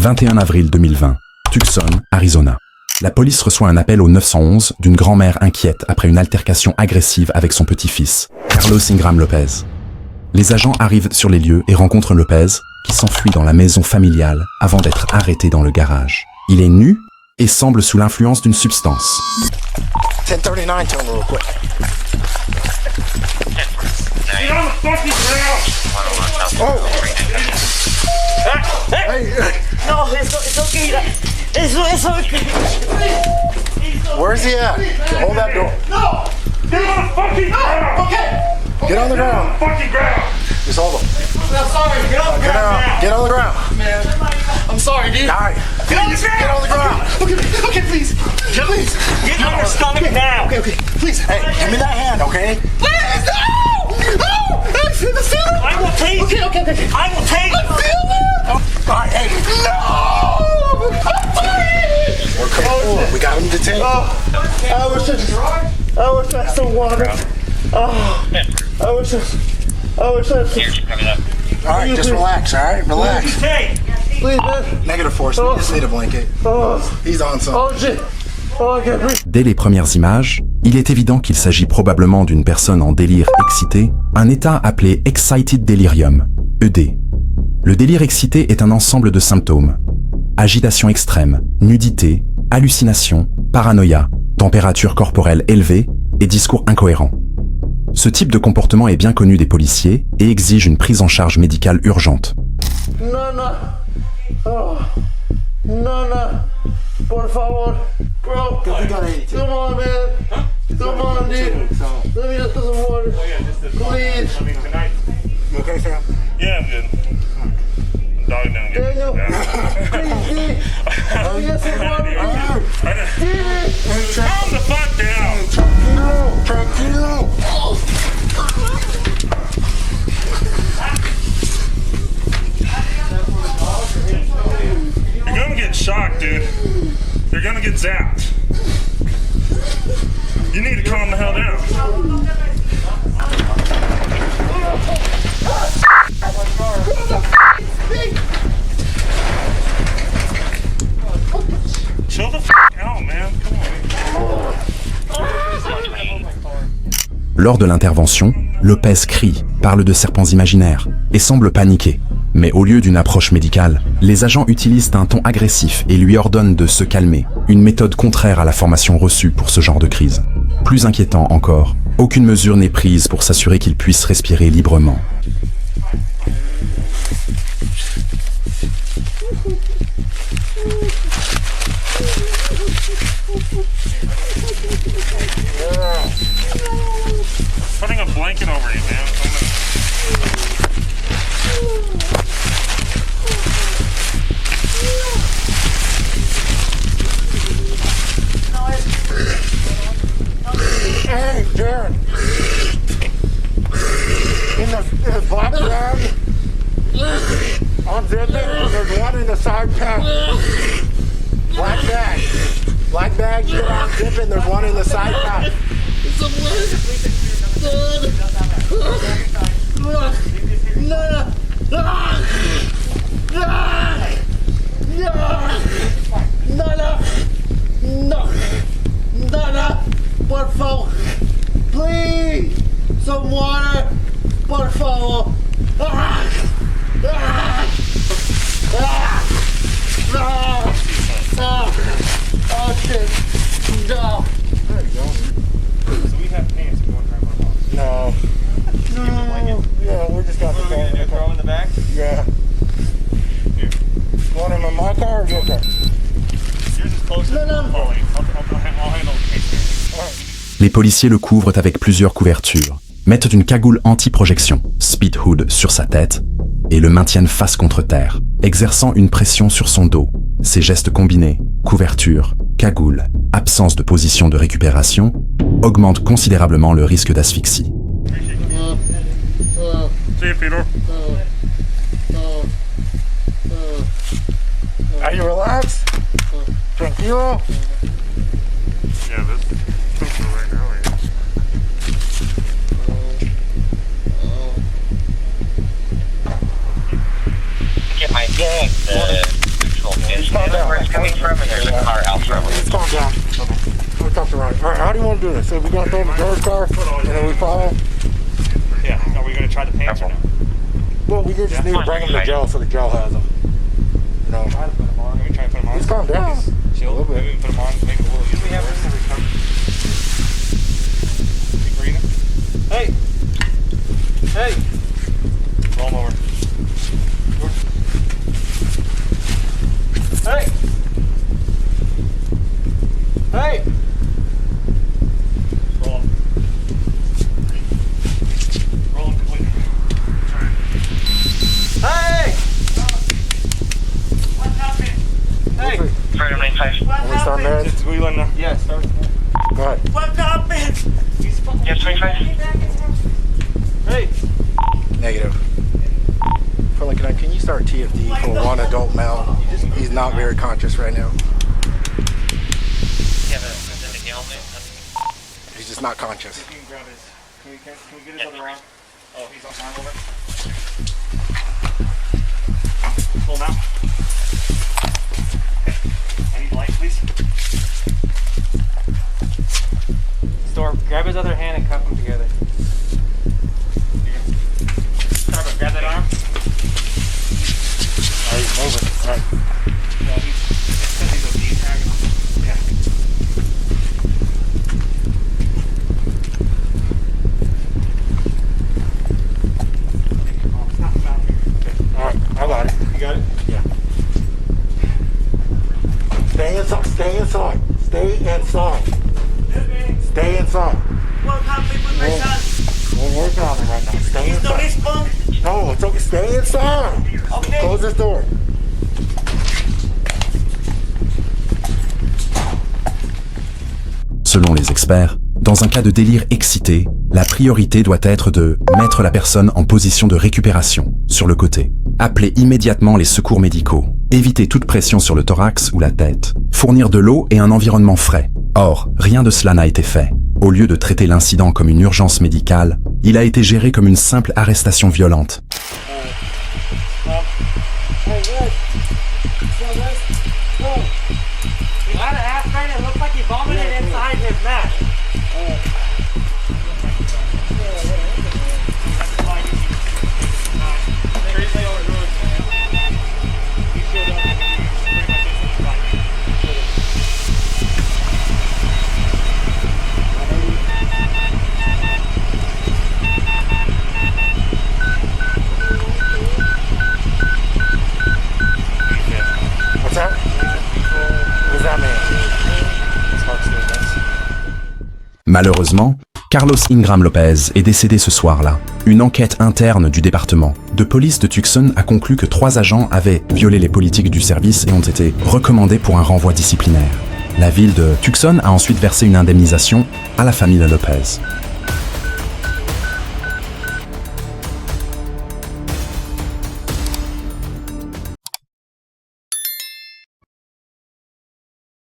21 avril 2020, Tucson, Arizona. La police reçoit un appel au 911 d'une grand-mère inquiète après une altercation agressive avec son petit-fils, Carlos Ingram Lopez. Les agents arrivent sur les lieux et rencontrent Lopez, qui s'enfuit dans la maison familiale avant d'être arrêté dans le garage. Il est nu et semble sous l'influence d'une substance. 1039, turn real quick. Get on the fucking ground! Oh! Hey! No, it's okay. It's okay. Where's he at? Hold that door. No! Get on the fucking ground! Okay. Get on the Get on ground. the fucking ground! Just hold him. I'm sorry. Get on the Get ground out. now. Get on the ground. Man, I'm sorry, dude. All right. Get on the ground. Get on the ground. Okay, please. Please. Get on your stomach now. Okay. Please. Hey, give me that hand, okay? Please, no! No! I feel the feeling. I will take. Okay. I will take. I feel it. All right, hey. No! I'm sorry. We're cool. We got him detained. I wish I had some water. Oh, I wish I had some. All right, just relax, all right? Relax. Hey, please, man. Negative force. We just need a blanket. Oh, He's on some. oh shit. Oh, I can't breathe. Dès les premières images, il est évident qu'il s'agit probablement d'une personne en délire excité, un état appelé Excited Delirium, ED. Le délire excité est un ensemble de symptômes. Agitation extrême, nudité, hallucination, paranoïa, température corporelle élevée et discours incohérent. Ce type de comportement est bien connu des policiers et exige une prise en charge médicale urgente. Nana. Oh, Nana. Por favor. Bro. Come on, man. Come on, dude. Let me just put some water. Please. I mean, tonight. You okay, Sam? Yeah, I'm good. Dog down. Daniel. Please, dude. Let me get some water. Calm the fuck down. Tranquilo. You're gonna get shocked, dude. You're gonna get zapped. You need to calm the hell down. Chill the out, man. Come on. Lors de l'intervention, Lopez crie, parle de serpents imaginaires et semble paniqué. Mais au lieu d'une approche médicale, les agents utilisent un ton agressif et lui ordonnent de se calmer, une méthode contraire à la formation reçue pour ce genre de crise. Plus inquiétant encore, aucune mesure n'est prise pour s'assurer qu'il puisse respirer librement. Putting a blanket over you, man. Hey, Darren. In the black bag, I'm zipping. There's one in the side pack. Black bag. Black bag, you get unzipping. There's one in the side pack. Nana, por favor, please, some water, por favor. Oh shit, no. So we have pants if you want to try one off. No. No. Yeah, we just got the phone. Throw in the back? Yeah. Here. You want him in my car or your car? Yours is closer. No, no. I'll handle the case. Les policiers le couvrent avec plusieurs couvertures, mettent une cagoule anti-projection, speed hood, sur sa tête et le maintiennent face contre terre, exerçant une pression sur son dos. Ces gestes combinés, couverture, cagoule, absence de position de récupération, augmentent considérablement le risque d'asphyxie. See you, Peter. Are you relaxed? Tranquilo? Yeah, this is right now. Get my gang, the control. Yeah. Okay. We talked to Ryan. All right, how do you want to do this? So we're going to throw him in the George car, and then we follow him? Yeah. Are we going to try the pants or no? Well, we just need to bring him to jail so the jail has him. You know. Try to put him on. Can we try to put him on? He's calmed down. Chill. A little bit. Maybe we can put him on. Make it a little easier. We have to recover. Keep breathing. Hey. Hey. Roll him over. Hey. Hey. Roll him. Roll him completely. Hey. What's happening? Hey. Freedom 95. Are we starting there? Just wheeling now. Yeah, start. Go ahead. What's happening? Yes, 25. Hey. Negative. Can you start TFD for one adult male? He's not very conscious right now. He's just not conscious. Can you grab his? Can we get his other arm? Oh, he's on arm over. Pull him out. I need light, please. Storm, grab his other hand and cuff them together. Starbuck, grab that arm. All right, he's moving. All right. Yeah, it's because he's OD tagging him. Yeah. All right, I got it. You got it? Yeah. Stay inside. Stay inside. Stay inside. Stay inside. What happened with my son? We're working on him right now. Stay He's not inside. responding. No, it's okay. Stay inside. Okay. Close this door. Selon les experts, dans un cas de délire excité, la priorité doit être de mettre la personne en position de récupération, sur le côté. Appeler immédiatement les secours médicaux. Éviter toute pression sur le thorax ou la tête. Fournir de l'eau et un environnement frais. Or, rien de cela n'a été fait. Au lieu de traiter l'incident comme une urgence médicale, il a été géré comme une simple arrestation violente. He had an aspirin. It looked like he vomited inside his mask. What's that? What does that mean? Malheureusement, Carlos Ingram Lopez est décédé ce soir-là. Une enquête interne du département de police de Tucson a conclu que 3 agents avaient violé les politiques du service et ont été recommandés pour un renvoi disciplinaire. La ville de Tucson a ensuite versé une indemnisation à la famille Lopez.